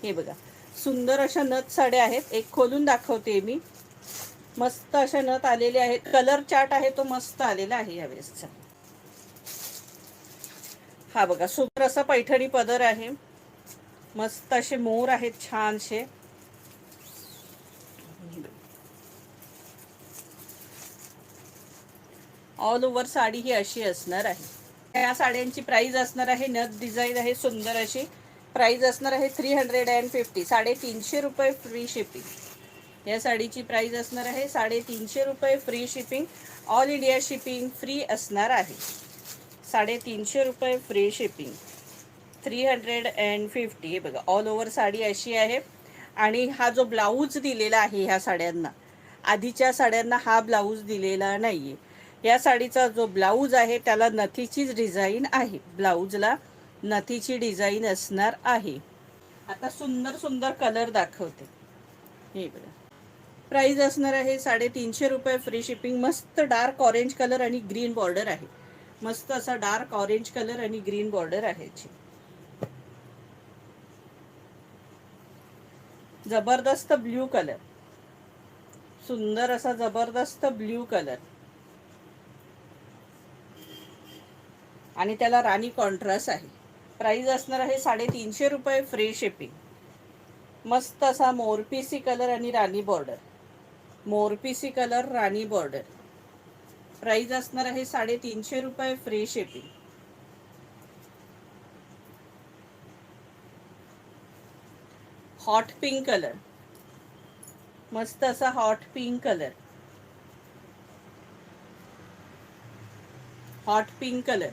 हे बघा, सुंदर अशा नथ साड्या आहेत. एक खोलून दाखवते मी. मस्त अशा नथ आलेले आहेत. कलर चार्ट आहे तो मस्त आलेला आहे यावेळेसचा. हा बघा, सुंदर असा पैठणी पदर आहे. मस्त असे मोर आहेत छानसे. ऑल ओव्हर साडी ही अशी असणार आहे. या साड्यांची प्राइस असणार आहे, नथ डिझाईन आहे सुंदर अशी. प्राइस असणार आहे 350, 350 रुपये फ्री शिपिंग. या साडीची प्राइस असणार आहे 350 रुपये free shipping. All India shipping free असणार आहे. 350 रुपये फ्री शिपिंग, 350. हे बघा, ऑल ओव्हर साडी अशी आहे. आणि हा जो ब्लाऊज दिलेला आहे ह्या साड्यांना, आधीच्या साड्यांना हा ब्लाऊज दिलेला नाहीये. या साडीचा जो ब्लाऊज आहे त्याला नथीचीच डिझाईन आहे. ब्लाऊजला नथीची डिझाईन असणार आहे. आता सुंदर सुंदर कलर दाखवते. हे बघा, प्राइस असणार आहे 350 रुपये फ्री शिपिंग. मस्त डार्क ऑरेंज कलर आणि ग्रीन बॉर्डर आहे. मस्त असा डार्क ऑरेंज कलर आणि ग्रीन बॉर्डर आहे. जबरदस्त ब्ल्यू कलर, सुंदर असा जबरदस्त ब्ल्यू कलर आणि त्याला राणी कॉन्ट्रास्ट आहे. प्राइस असणार आहे 350 रुपये फ्री शिपिंग. मस्त असा मोरपीसी कलर आणि राणी बॉर्डर, मोरपीसी कलर राणी बॉर्डर. प्राइस असणार आहे 350 रुपये free shipping. Hot pink colour, मस्त असा hot pink colour, hot pink colour.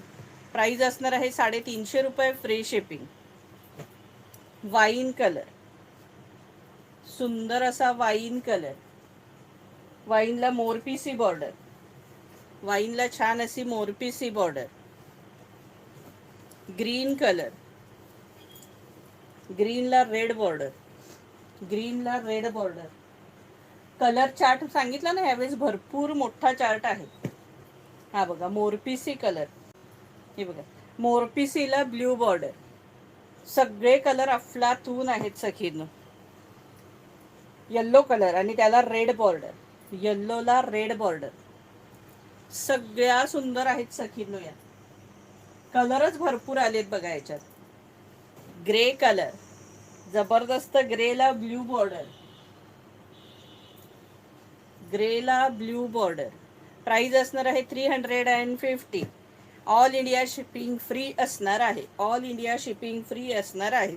Price असणार आहे 350 रुपये फ्री शिपिंग. वाईन कलर, सुंदर असा वाईन कलर. वाईनला मोरपीसी बॉर्डर, वाईनला छान अशी मोरपीसी बॉर्डर. ग्रीन कलर, ग्रीनला रेड बॉर्डर, ग्रीनला रेड बॉर्डर. कलर चार्ट सांगितला ना, यावेळेस भरपूर मोठा चार्ट आहे. हा बघा, मोरपीसी कलर. हे बघा, मोरपीसीला ब्ल्यू बॉर्डर. सगळे कलर अफलातून आहेत सखींनो. येल्लो कलर आणि त्याला रेड बॉर्डर, येल्लोला रेड बॉर्डर. सगळ्या सुंदर आहेत सखींनो. या कलरच भरपूर आलेत बघा याच्यात. ग्रे कलर, जबरदस्त ग्रेला ब्ल्यू बॉर्डर, ग्रेला ब्ल्यू बॉर्डर. प्राइस असणार आहे 350. ऑल इंडिया शिपिंग फ्री असणार आहे. ऑल इंडिया शिपिंग फ्री असणार आहे.